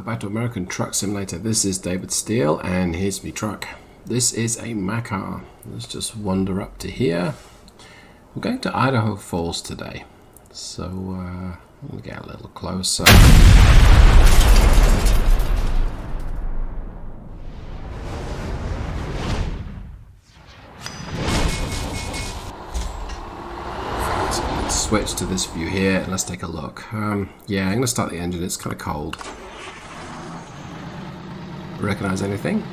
back to American Truck Simulator. This is David Steele, and here's my truck. This is a Mack car. Let's just wander up to here. We're going to Idaho Falls today, so we'll get a little closer. Switch to this view here and let's take a look. Yeah, I'm going to start the engine. It's kind of cold. Recognize anything?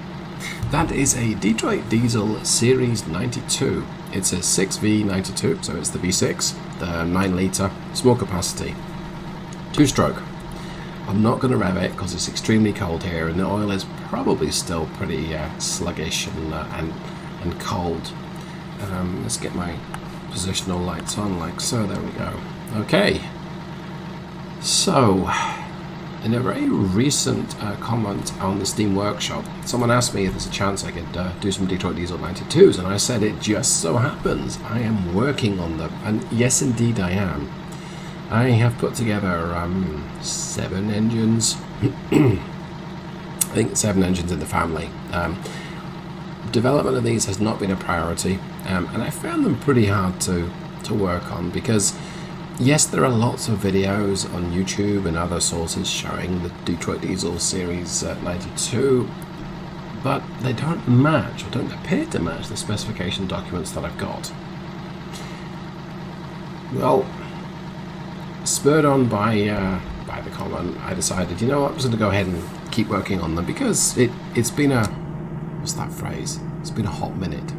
That is a Detroit Diesel Series 92. It's a 6V92, so it's the V6, the 9 litre, small capacity, 2-stroke. I'm not going to rev it because it's extremely cold here and the oil is probably still pretty sluggish and cold. Let's get my positional lights on like so. There we go. Okay, so in a very recent comment on the Steam Workshop, someone asked me if there's a chance I could do some Detroit Diesel 92s, and I said it just so happens I am working on them, and yes indeed I am. I have put together 7 engines. I think 7 engines in the family. Development of these has not been a priority, and I found them pretty hard to work on because yes, there are lots of videos on YouTube and other sources showing the Detroit Diesel Series 92, but they don't match, or don't appear to match, the specification documents that I've got. Well, spurred on by the comment, I decided, you know what, I'm just going to go ahead and keep working on them because it's been a, what's that phrase? It's been a hot minute.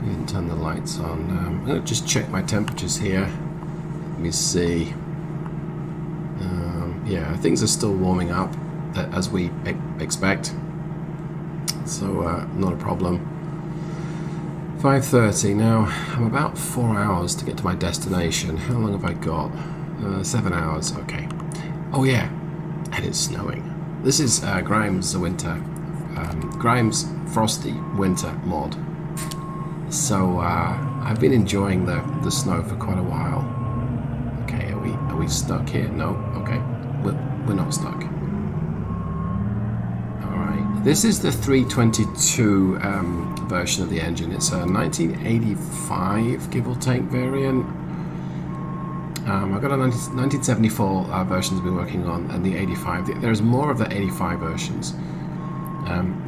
You can turn the lights on. I'm going to just check my temperatures here. Let me see. Yeah, things are still warming up as we expect, so not a problem. 5:30 now. I'm about 4 hours to get to my destination. How long have I got? 7 hours. Okay. Oh yeah, and it's snowing. This is Grimes Grimes Frosty Winter Mod. So I've been enjoying the snow for quite a while. Okay, are we stuck here? No. Okay, we're not stuck. All right. This is the 322 version of the engine. It's a 1985 give or take variant. I've got a 1974 version I've been working on, and the 85. There's more of the 85 versions.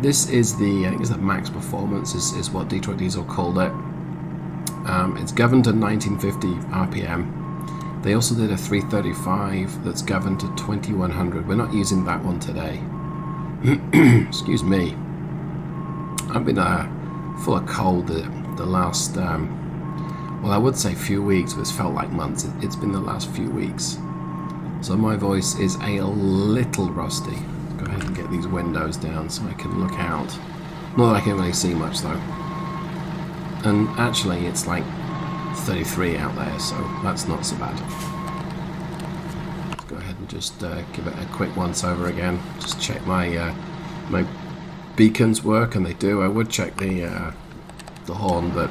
This is the, I think it's the max performance is what Detroit Diesel called it. It's governed to 1950 RPM. They also did a 335 that's governed to 2100. We're not using that one today. Excuse me. I've been full of cold the last, well, I would say few weeks, but it's felt like months. It's been the last few weeks. So my voice is a little rusty. Go ahead and get these windows down so I can look out. Not that I can really see much though. And actually it's like 33 out there, so that's not so bad. Let's go ahead and just give it a quick once over again. Just check my my beacons work, and they do. I would check the horn, but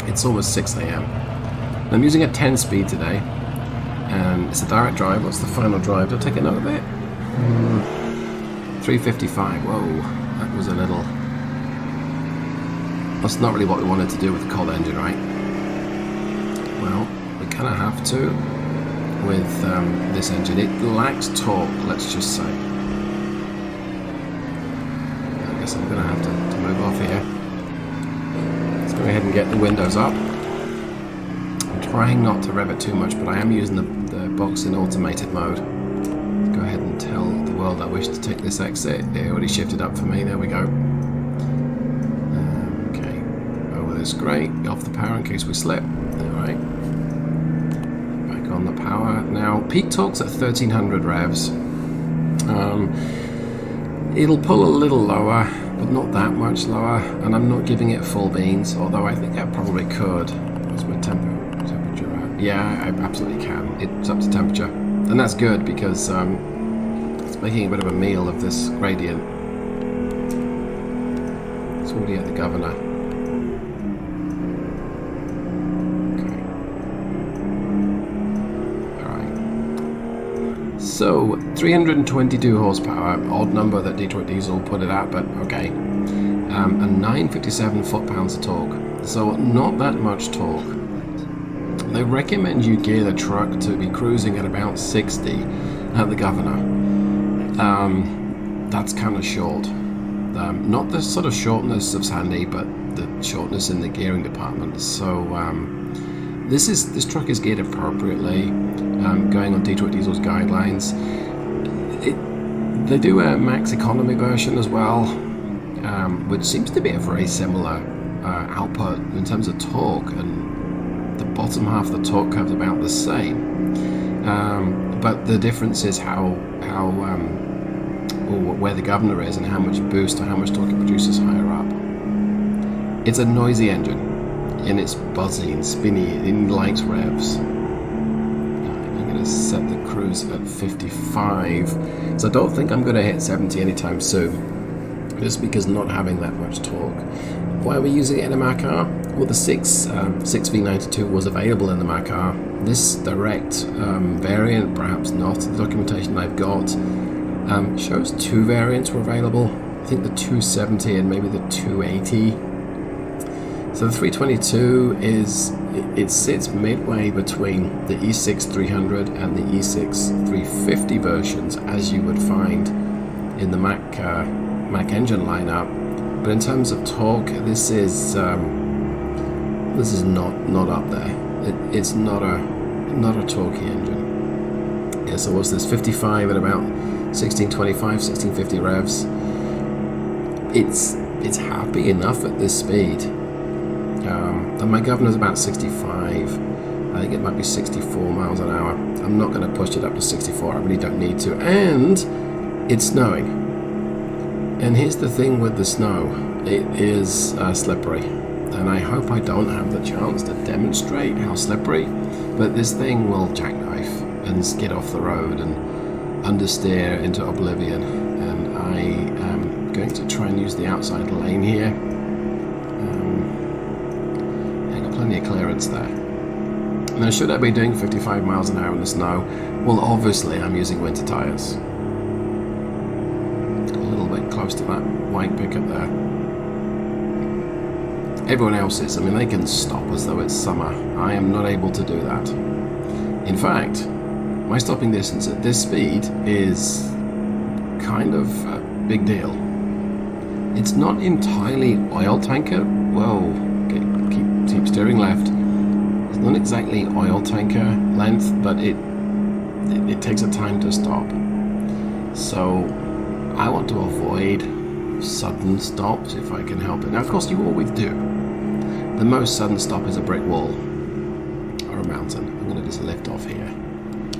it's almost 6 AM. I'm using a 10 speed today, and it's a direct drive. What's the final drive? I'll take a note of it. 355. Whoa, that was a little. That's not really what we wanted to do with the cold engine, right? Well, we kind of have to with this engine. It lacks torque, let's just say. I guess I'm going to have to move off here. Let's go ahead and get the windows up. I'm trying not to rev it too much, but I am using the box in automated mode. Let's go ahead and tell the world I wish to take this exit. It already shifted up for me. There we go. Okay, over this grate. Off the power in case we slip. Alright. Back on the power. Now, peak torque's at 1300 revs. It'll pull a little lower, but not that much lower, and I'm not giving it full beans, although I think I probably could. What's my temperature at? Yeah, I absolutely can. It's up to temperature. And that's good because it's making a bit of a meal of this gradient. It's already at the governor. So 322 horsepower, odd number that Detroit Diesel put it at, but okay. And 957 foot-pounds of torque. So not that much torque. They recommend you gear the truck to be cruising at about 60 at the Governor. That's kind of short. Not the sort of shortness of Sandy, but the shortness in the gearing department. So this truck is geared appropriately, going on Detroit Diesel's guidelines. They do a max economy version as well, which seems to be a very similar output in terms of torque, and the bottom half of the torque curve is about the same. But the difference is or where the Governor is and how much boost or how much torque it produces higher up. It's a noisy engine, and it's buzzy and spinny, it likes revs. I'm going to set the cruise at 55, so I don't think I'm going to hit 70 anytime soon, just because not having that much torque. Why are we using it in a Mack R? Well, the 6V92 was available in the Mack R. This direct variant, perhaps not. The documentation I've got shows two variants were available. I think the 270 and maybe the 280. So the 322 it sits midway between the E6 300 and the E6 350 versions, as you would find in the Mack engine lineup. But in terms of torque, this is not up there. It's not a torquey engine. Yeah, so what's this? 55 at about 1625, 1650 revs. It's happy enough at this speed. And my Governor's about 65. I think it might be 64 miles an hour. I'm not going to push it up to 64. I really don't need to. And it's snowing. And here's the thing with the snow. It is slippery. And I hope I don't have the chance to demonstrate how slippery. But this thing will jackknife and skid off the road and understeer into oblivion. And I am going to try and use the outside lane here. Plenty of clearance there. Now, should I be doing 55 miles an hour in the snow? Well, obviously I'm using winter tires. A little bit close to that white pickup there. Everyone else is. I mean, they can stop as though it's summer. I am not able to do that. In fact, my stopping distance at this speed is kind of a big deal. It's not entirely oil tanker. Whoa. Keep steering left. It's not exactly oil tanker length, but it takes a time to stop. So I want to avoid sudden stops if I can help it. Now, of course, you always do. The most sudden stop is a brick wall or a mountain. I'm going to just lift off here.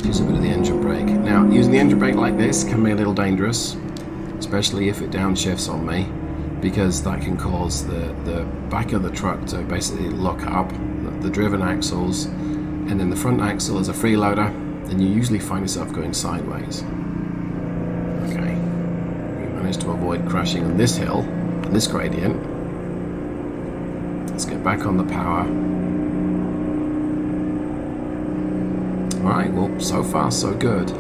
Use a bit of the engine brake. Now, using the engine brake like this can be a little dangerous, especially if it downshifts on me, because that can cause the back of the truck to basically lock up, the driven axles, and then the front axle is a freeloader, and you usually find yourself going sideways. Okay, we managed to avoid crashing on this hill, on this gradient. Let's get back on the power. Alright, well, so far so good.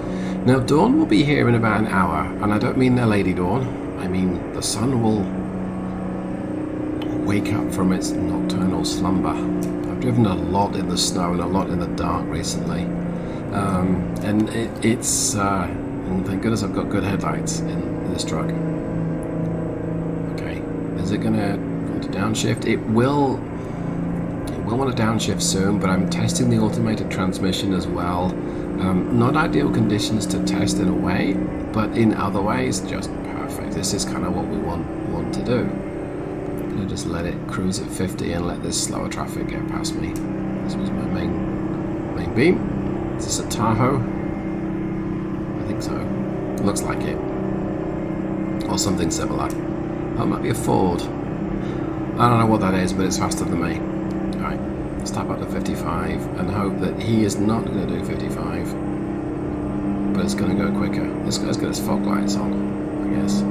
Now, Dawn will be here in about an hour, and I don't mean their Lady Dawn. I mean the sun will wake up from its nocturnal slumber. I've driven a lot in the snow and a lot in the dark recently, and it's and thank goodness I've got good headlights in this truck. Okay, is it gonna want to downshift? It will want to downshift soon, but I'm testing the automated transmission as well. Not ideal conditions to test in a way, but in other ways just perfect. This is kind of what we want to do. I'm gonna just let it cruise at 50 and let this slower traffic get past me. This was my main beam. Is this a Tahoe? I think so. Looks like it. Or something similar. Oh, it might be a Ford. I don't know what that is, but it's faster than me. Alright, let's tap up to 55 and hope that he is not going to do 55. But it's going to go quicker. This guy's got his fog lights on, I guess.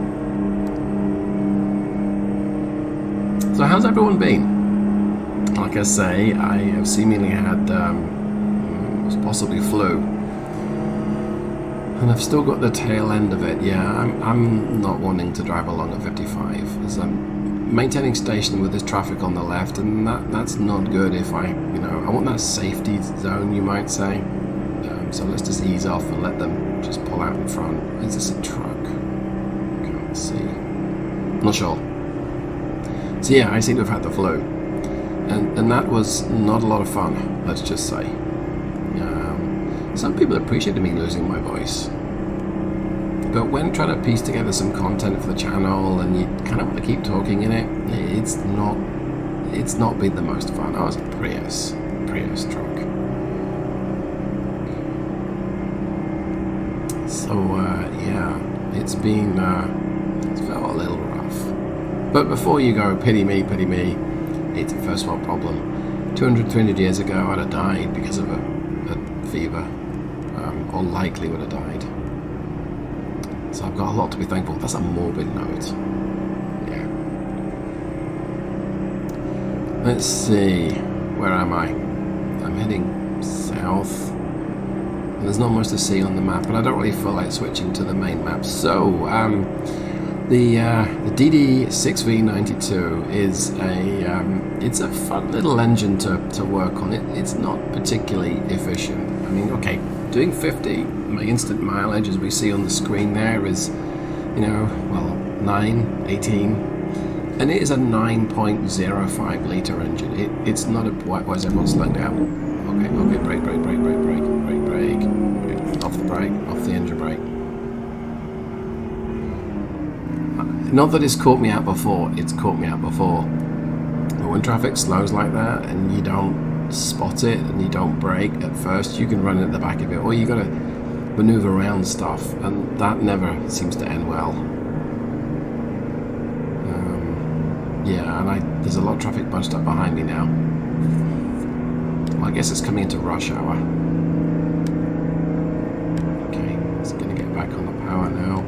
So how's everyone been? Like I say, I have seemingly had possibly flu. And I've still got the tail end of it. Yeah, I'm not wanting to drive along at 55 as I'm maintaining station with this traffic on the left, and that's not good. If I want that safety zone, you might say. So let's just ease off and let them just pull out in front. Is this a truck? Can't see. Not sure. So yeah, I seem to have had the flu, and that was not a lot of fun. Let's just say. Some people appreciated me losing my voice, but when trying to piece together some content for the channel and you kind of want to keep talking in it, it's not been the most fun. I was a Prius truck. So yeah, it's felt a little rough. But before you go, pity me, it's a first world problem. 200, 300 years ago, I'd have died because of a fever. Or likely would have died. So I've got a lot to be thankful. That's a morbid note. Yeah. Let's see. Where am I? I'm heading south. And there's not much to see on the map, but I don't really feel like switching to the main map. So, the DD6V92 is it's a fun little engine to work on. It's not particularly efficient. I mean, okay, doing 50, my instant mileage, as we see on the screen there, is, 9, 18, and it is a 9.05 litre engine. It's not a... Why is everyone slowing down? Okay, brake. Off the brake, off the engine brake. Not that it's caught me out before, it's caught me out before. But when traffic slows like that and you don't spot it and you don't brake at first, you can run at the back of it, or you got to maneuver around stuff, and that never seems to end well. Yeah, and there's a lot of traffic bunched up behind me now. Well, I guess it's coming into rush hour. Okay, it's going to get back on the power now.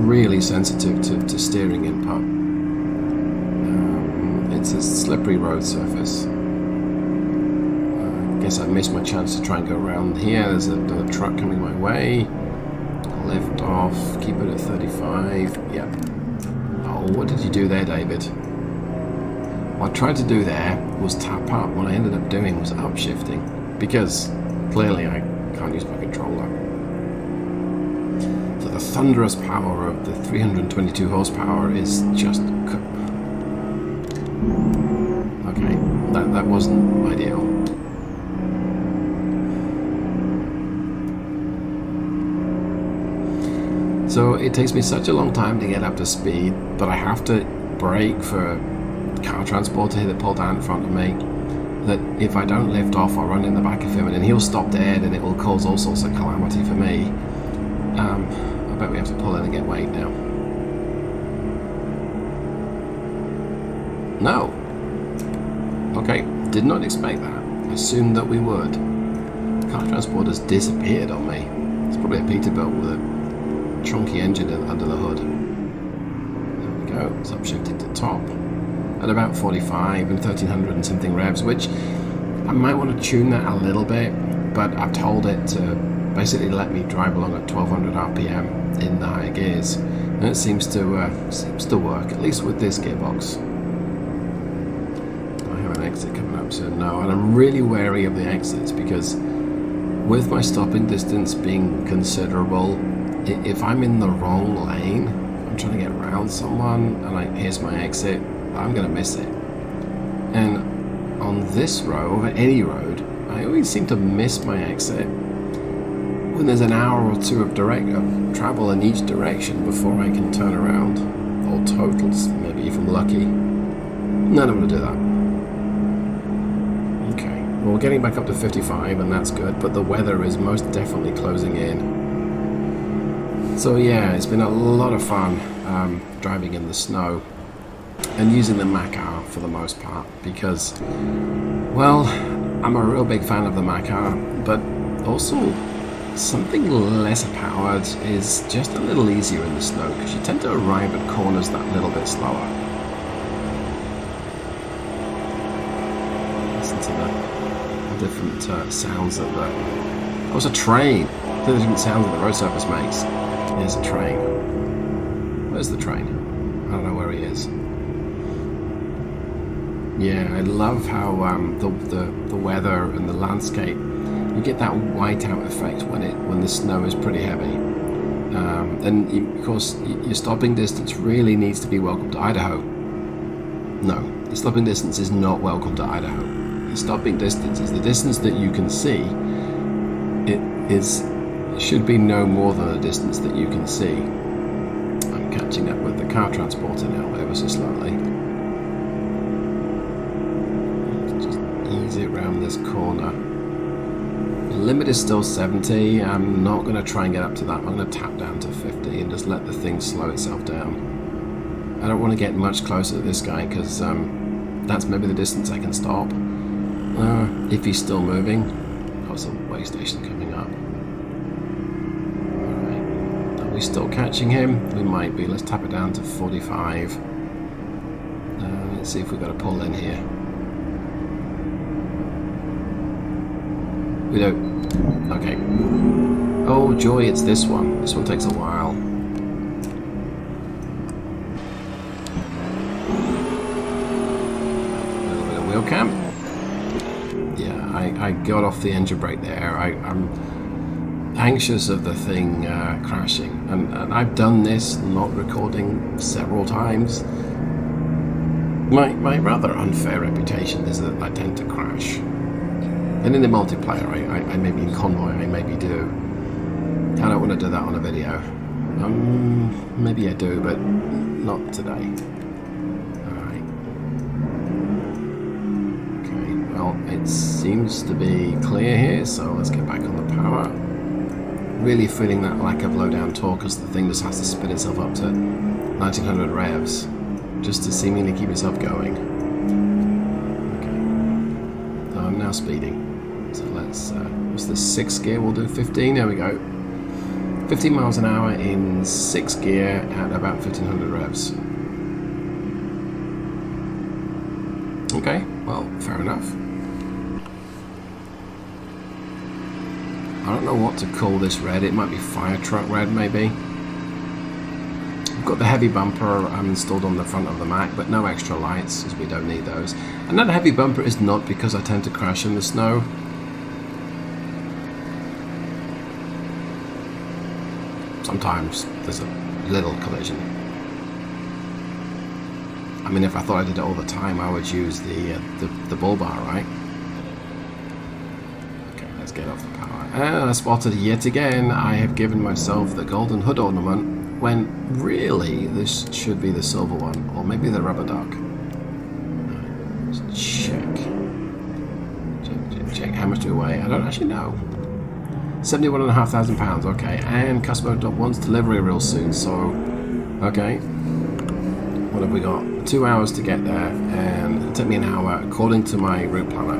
Really sensitive to steering input. It's a slippery road surface. I guess I missed my chance to try and go around here. There's a truck coming my way. Lift off, keep it at 35. Yep. Oh, what did you do there, David? What I tried to do there was tap up. What I ended up doing was upshifting, because clearly I can't use my controller. The thunderous power of the 322 horsepower is just... Okay, that wasn't ideal. So it takes me such a long time to get up to speed, but I have to brake for car transport to hit the pull down in front of me, that if I don't lift off, I'll run in the back of him and then he'll stop dead and it will cause all sorts of calamity for me. I bet we have to pull in and get weight now. No. Okay, did not expect that. Assumed that we would. Car transport has disappeared on me. It's probably a Peterbilt with a chunky engine under the hood. There we go, it's upshifted to top. At about 45 and 1300 and something revs, which I might want to tune that a little bit, but I've told it to basically let me drive along at 1200 RPM in the higher gears, and it seems to work, at least with this gearbox. I have an exit coming up soon now, and I'm really wary of the exits because with my stopping distance being considerable, if I'm in the wrong lane, I'm trying to get around someone and here's my exit, I'm going to miss it. And on this road, or any road, I always seem to miss my exit when there's an hour or two of travel in each direction before I can turn around, or totals, maybe if I'm lucky. No, I don't want to do that. Okay, well, we're getting back up to 55 and that's good, but the weather is most definitely closing in. So yeah, it's been a lot of fun driving in the snow and using the Mack E6 for the most part because, well, I'm a real big fan of the Mack E6, but also something less powered is just a little easier in the snow because you tend to arrive at corners that little bit slower. different sounds that the... Oh, it's a train. The different sounds that the road surface makes. There's a train. Where's the train? I don't know where he is. Yeah, I love how the weather and the landscape, you get that whiteout effect when the snow is pretty heavy. And of course, your stopping distance really needs to be welcome to Idaho. No, your stopping distance is not welcome to Idaho. Your stopping distance is the distance that you can see. It should be no more than the distance that you can see. I'm catching up with the car transporter now, ever so slowly. Just ease it around this corner. The limit is still 70. I'm not going to try and get up to that. I'm going to tap down to 50 and just let the thing slow itself down. I don't want to get much closer to this guy because that's maybe the distance I can stop. If he's still moving. Oh, there's a way station coming up. Alright. Are we still catching him? We might be. Let's tap it down to 45. Let's see if we've got to pull in here. We don't. Okay. Oh, joy, it's this one. This one takes a while. A little bit of wheel cam. Yeah, I got off the engine brake there. I'm anxious of the thing crashing. And I've done this, not recording, several times. My rather unfair reputation is that I tend to crash. And in the multiplayer, I maybe in convoy, I maybe do. I don't want to do that on a video. Maybe I do, but not today. Alright. Okay, well, it seems to be clear here, so let's get back on the power. Really feeling that lack of low-down torque as the thing just has to spin itself up to 1900 revs, just to seemingly keep itself going. Okay. So I'm now speeding. So let's, what's the 6th gear? We'll do 15, there we go. 15 miles an hour in 6th gear at about 1500 revs. Okay, well, fair enough. I don't know what to call this red. It might be fire truck red, maybe. I've got the heavy bumper installed on the front of the Mack, but no extra lights, as we don't need those. And that heavy bumper is not because I tend to crash in the snow. Sometimes there's a little collision. I mean, if I thought I did it all the time, I would use the bull bar, right? Okay, let's get off the power. And I spotted yet again, I have given myself the golden hood ornament, when really this should be the silver one, or maybe the rubber duck. Let's check. Check. How much do we weigh? I don't actually know. 71,500 pounds, okay, and customer wants delivery real soon, so, okay, what have we got? 2 hours to get there, and it'll take me an hour, according to my route planner.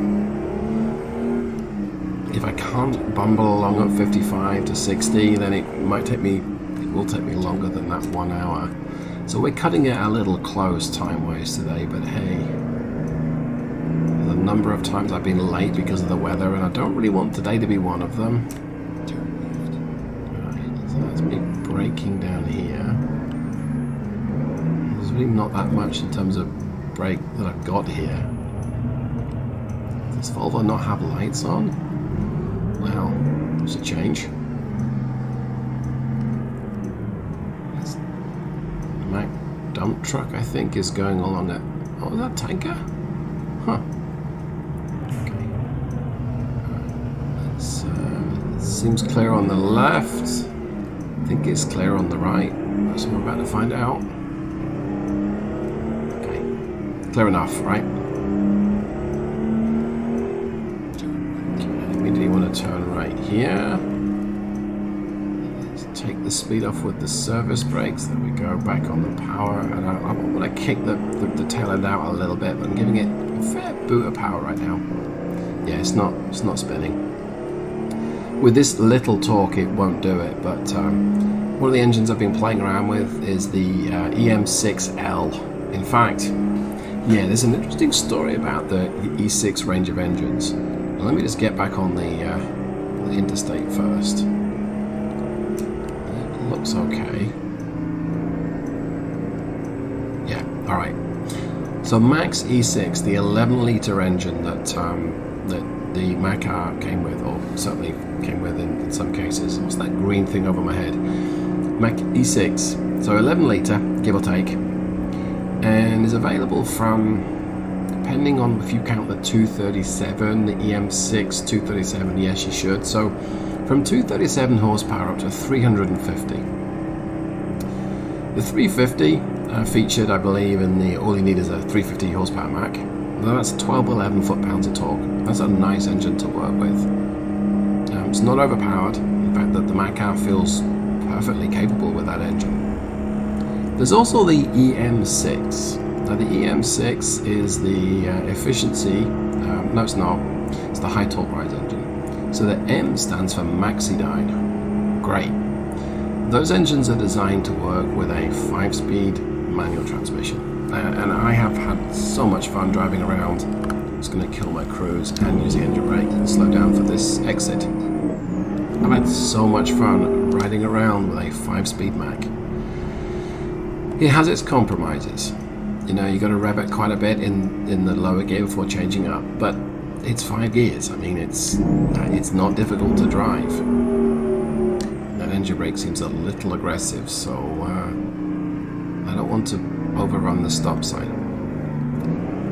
If I can't bumble along at 55 to 60, then it will take me longer than that 1 hour. So we're cutting it a little close time-wise today, but hey, the number of times I've been late because of the weather, and I don't really want today to be one of them. That's me braking down here. There's really not that much in terms of brake that I've got here. Does Volvo not have lights on? Wow, that's a change. This Mack dump truck, I think, is going along it. Oh, is that tanker? Huh. Okay. It seems clear on the left. I think it's clear on the right. That's what we're about to find out. Okay. Clear enough, right? Okay, we do want to turn right here. Let's take the speed off with the service brakes. Then we go back on the power. And I want to kick the tail end out a little bit, but I'm giving it a fair boot of power right now. Yeah, it's not spinning. With this little torque, it won't do it, but one of the engines I've been playing around with is the EM6L. In fact, Yeah, there's an interesting story about the E6 range of engines. Now, let me just get back on the interstate first. It looks okay. Yeah, all right. So Mack E6, the 11-litre engine that the Mack came with, or certainly came with in some cases. What's that green thing over my head? Mack E6. So 11-litre, give or take, and is available from, depending on if you count the 237, the EM6 237. Yes, you should. So from 237 horsepower up to 350. The 350 featured, I believe, in the all you need is a 350 horsepower Mack. Well, that's 1211 foot-pounds of torque. That's a nice engine to work with. It's not overpowered. In fact, the Mack feels perfectly capable with that engine. There's also the EM6. Now, the EM6 is the efficiency. No, it's not. It's the high torque rise engine. So the M stands for Maxidine. Great. Those engines are designed to work with a 5-speed manual transmission. And I have had so much fun driving around. It's going to kill my cruise and use the engine brake and slow down for this exit. I've had so much fun riding around with a 5-speed Mack. It has its compromises. You know, you got to rev it quite a bit in the lower gear before changing up, but it's 5 gears. I mean, it's not difficult to drive. That engine brake seems a little aggressive, so I don't want to overrun the stop sign.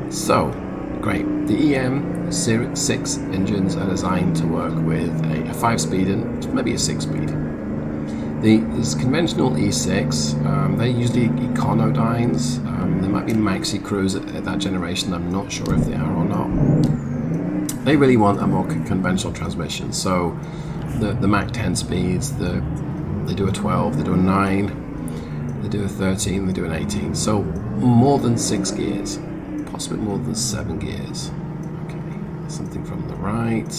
So, great. The EM6 engines are designed to work with a 5-speed and maybe a 6-speed. This conventional E6, they're usually econodynes. There might be maxi crews at that generation. I'm not sure if they are or not. They really want a more conventional transmission. So the Mack 10 speeds, they do a 12, they do a 9, they do a 13, they do an 18. So more than 6 gears, possibly more than 7 gears. Okay, something from the right,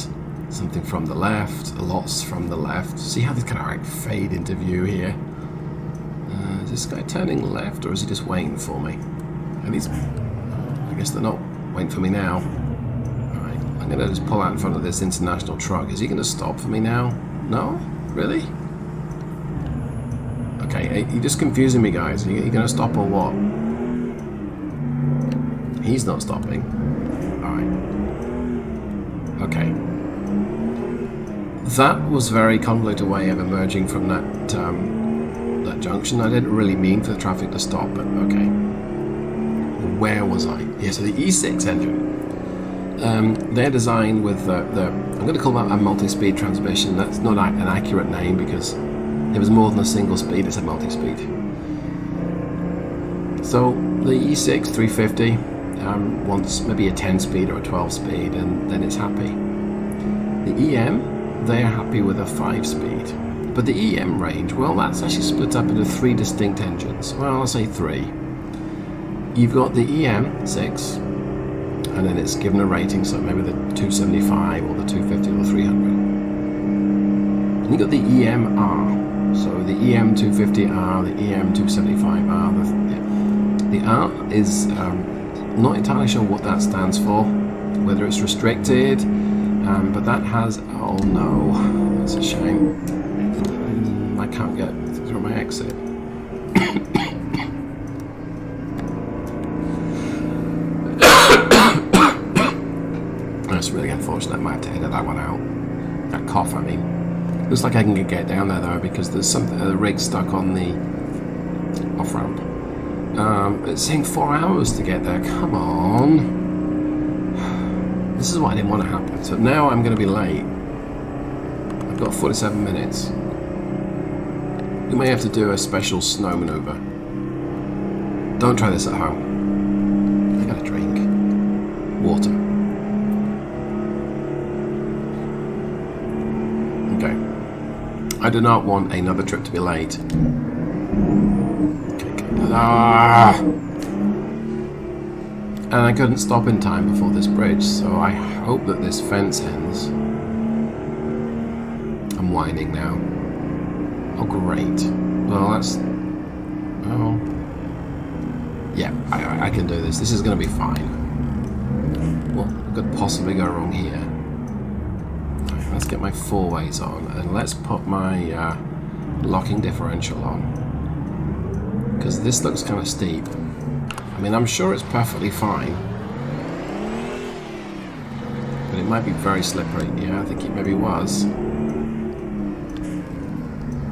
something from the left, lots from the left. See how they kind of like fade into view here? Is this guy turning left, or is he just waiting for me? And he's, I guess they're not waiting for me now. Alright, I'm going to just pull out in front of this international truck. Is he going to stop for me now? No? Really? Okay, you're just confusing me, guys. Are you going to stop or what? He's not stopping. Alright. Okay. That was a very convoluted way of emerging from that that junction. I didn't really mean for the traffic to stop, but okay. Where was I? Yeah, so the E6 engine. They're designed with I'm going to call that a multi-speed transmission. That's not an accurate name because if it's more than a single speed, it's a multi-speed. So the E6 350 wants maybe a 10-speed or a 12-speed, and then it's happy. The EM, they're happy with a 5-speed. But the EM range, well, that's actually split up into 3 distinct engines. Well, I'll say 3. You've got the EM6, and then it's given a rating, so maybe the 275 or the 250 or the 300. And you've got the EMR, so the EM250R, the EM275R. The R is not entirely sure what that stands for, whether it's restricted, but that has, oh no, that's a shame. I can't get through my exit. That's really unfortunate. I might have to edit that one out. That cough, I mean. Looks like I can get down there though, because there's something, the rig's stuck on the off-ramp. It's saying 4 hours to get there. Come on. This is what I didn't want to happen. So now I'm going to be late. I've got 47 minutes. We may have to do a special snow maneuver. Don't try this at home. I got a drink. Water. Okay. I do not want another trip to be late. Ah! And I couldn't stop in time before this bridge, so I hope that this fence ends. I'm whining now. Oh, great. Well, that's... Oh... Yeah, I can do this. This is going to be fine. What could possibly go wrong here? Right, let's get my 4-ways on, and let's put my locking differential on, because this looks kind of steep. I mean, I'm sure it's perfectly fine, but it might be very slippery. Yeah, I think it maybe was.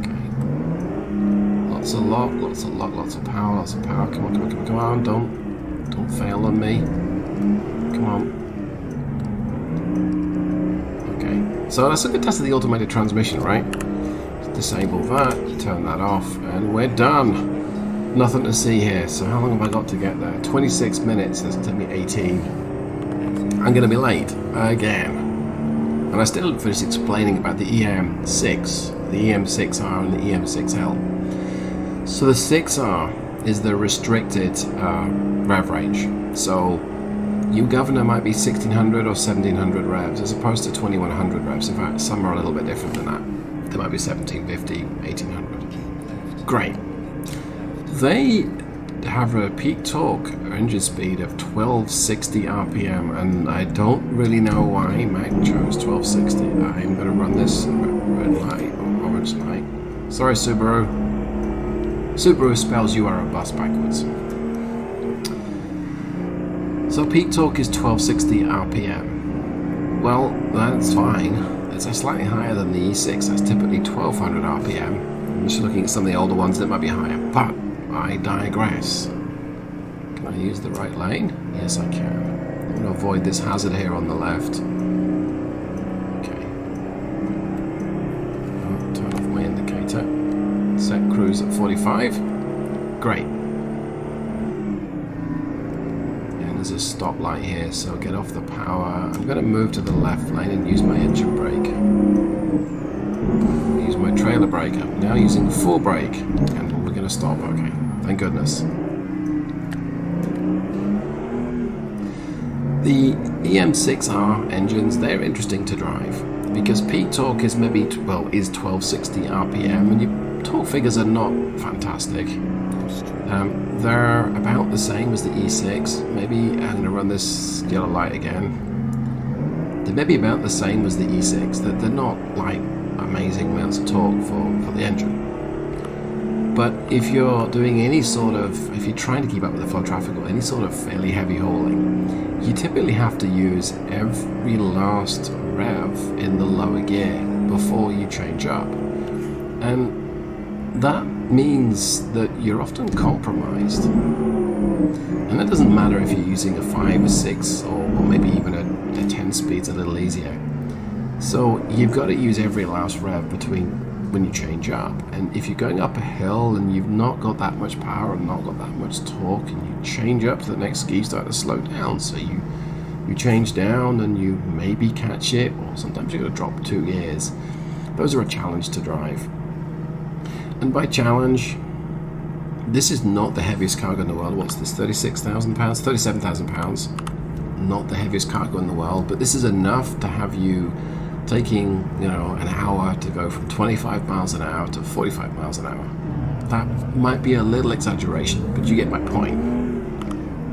Okay. Lots of lock, lots of lock, lots of power, lots of power. Come on, come on, come on, come on. Don't fail on me. Come on. Okay. So that's a good test of the automated transmission, right? Disable that, turn that off, and we're done. Nothing to see here. So how long have I got to get there? 26 minutes. That's going to take me 18. I'm going to be late again. And I still haven't finished explaining about the EM6, the EM6R and the EM6L. So the 6R is the restricted rev range. So your governor might be 1600 or 1700 revs as opposed to 2100 revs. In fact, some are a little bit different than that. They might be 1750, 1800. Great. They have a peak torque engine speed of 1260 RPM, and I don't really know why Mack chose 1260. I'm going to run this red light or orange light. Sorry, Subaru. Subaru spells you are a bus backwards. So peak torque is 1260 RPM. Well, that's fine. It's slightly higher than the E6. That's typically 1200 RPM. I'm just looking at some of the older ones that might be higher, but I digress. Can I use the right lane? Yes, I can. I'm going to avoid this hazard here on the left. Okay. Oh, turn off my indicator. Set cruise at 45. Great. And there's a stoplight here, so get off the power. I'm going to move to the left lane and use my engine brake. Use my trailer brake. I'm now using full brake, and we're going to stop. Okay. Thank goodness. The EM6R engines, they're interesting to drive because peak torque is maybe, well, is 1260 RPM, and your torque figures are not fantastic. They're about the same as the E6. Maybe I'm going to run this yellow light again. They may be about the same as the E6. They're not like amazing amounts of torque for the engine. But if you're doing any sort of, if you're trying to keep up with the flow traffic or any sort of fairly heavy hauling, you typically have to use every last rev in the lower gear before you change up. And that means that you're often compromised. And that doesn't matter if you're using a 5 or 6 or maybe even a 10 speed's a little easier. So you've got to use every last rev between when you change up, and if you're going up a hill and you've not got that much power and not got that much torque, and you change up to the next ski, you start to slow down, so you change down and you maybe catch it, or sometimes you've got to drop 2 gears. Those are a challenge to drive. And by challenge, this is not the heaviest cargo in the world. What's this, 36,000 pounds, 37,000 pounds? Not the heaviest cargo in the world, but this is enough to have you taking, you know, an hour to go from 25 miles an hour to 45 miles an hour. That might be a little exaggeration, but you get my point.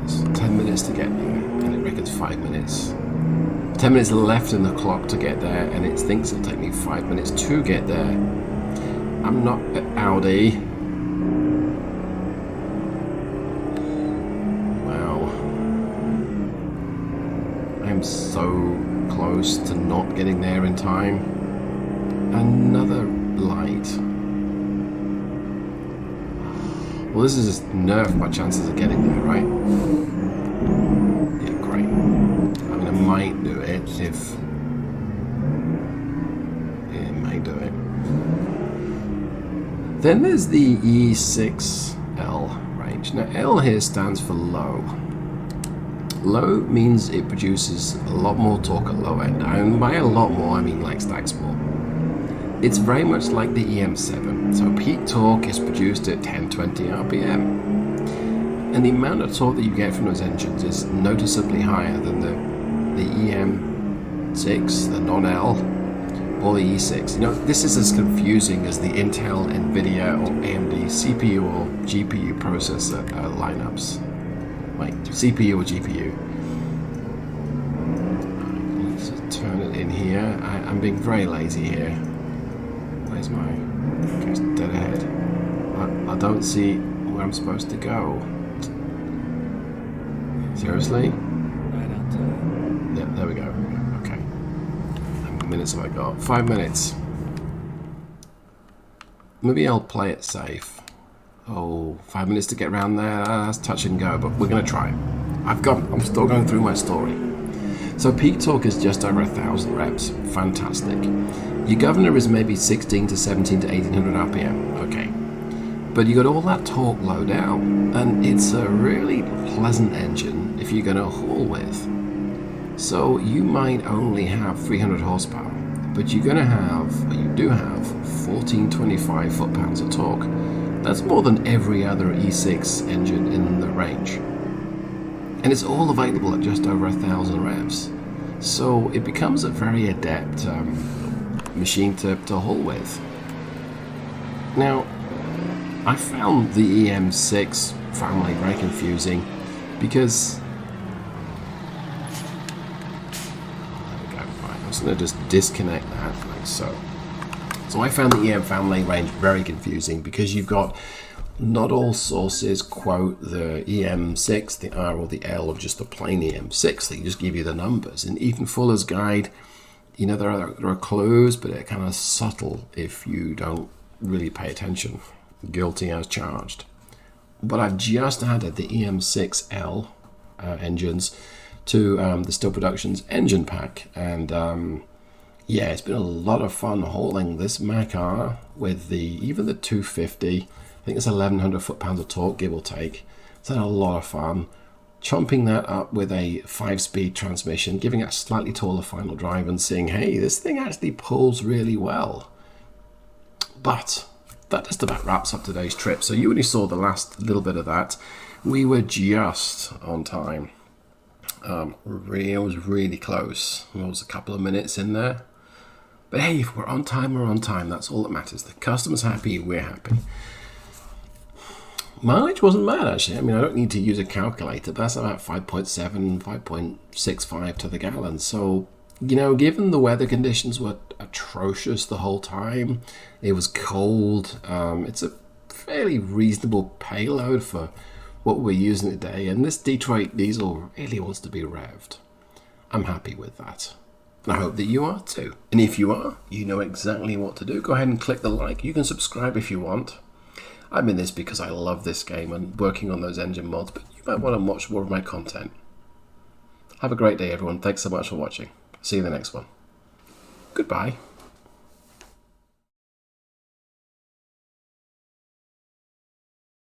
It's 10 minutes to get there, and it reckons 5 minutes. 10 minutes left in the clock to get there, and it thinks it'll take me 5 minutes to get there. I'm not Audi. Wow. I'm so close to not getting there in time. Another light. Well, this is just nerfed my chances of getting there, right? Yeah, great. I mean, I might do it if... Yeah, it might do it. Then there's the E6L range. Now, L here stands for low. Low means it produces a lot more torque at low end, and by a lot more I mean like stacks more. It's very much like the EM7, so peak torque is produced at 1020 RPM. And the amount of torque that you get from those engines is noticeably higher than the EM6, the non-L, or the E6. You know, this is as confusing as the Intel, Nvidia, or AMD CPU or GPU processor lineups. Wait, CPU or GPU? Let's just turn it in here. I'm being very lazy here. Where's my... Okay, it's dead ahead. I don't see where I'm supposed to go. Seriously? Right on time. Yeah, there we go. Okay. How many minutes have I got? 5 minutes. Maybe I'll play it safe. Oh, 5 minutes to get around there. That's touch and go, but we're going to try. I'm still going through my story. So peak torque is just over 1,000 reps. Fantastic. Your governor is maybe 16 to 17 to 1800 RPM. Okay. But you got all that torque low down, and it's a really pleasant engine if you're going to haul with. So you might only have 300 horsepower, but you're going to have, or you do have, 1425 foot-pounds of torque. That's more than every other E6 engine in the range. And it's all available at just over 1,000 revs. So it becomes a very adept machine to haul with. Now, I found the EM6 family very confusing because... There we go, right, I'm just going to just disconnect that like so. So I found the EM family range very confusing because you've got not all sources quote the EM6, the R or the L of just the plain EM6. They just give you the numbers. And even Fuller's Guide, you know, there are clues, but they're kind of subtle if you don't really pay attention. Guilty as charged. But I've just added the EM6L engines to the Steele Productions Engine Pack, and yeah, it's been a lot of fun hauling this Mack R with even the 250. I think it's 1,100 foot-pounds of torque, give or take. It's had a lot of fun. Chomping that up with a 5-speed transmission, giving it a slightly taller final drive and seeing, hey, this thing actually pulls really well. But that just about wraps up today's trip. So you only saw the last little bit of that. We were just on time. It was really close. There was a couple of minutes in there. But hey, if we're on time, we're on time. That's all that matters. The customer's happy, we're happy. Mileage wasn't bad, actually. I mean, I don't need to use a calculator. That's about 5.7, 5.65 to the gallon. So, you know, given the weather conditions were atrocious the whole time, it was cold. It's a fairly reasonable payload for what we're using today. And this Detroit diesel really wants to be revved. I'm happy with that. And I hope that you are too. And if you are, you know exactly what to do. Go ahead and click the like. You can subscribe if you want. I'm in this because I love this game and working on those engine mods, but you might want to watch more of my content. Have a great day, everyone. Thanks so much for watching. See you in the next one. Goodbye.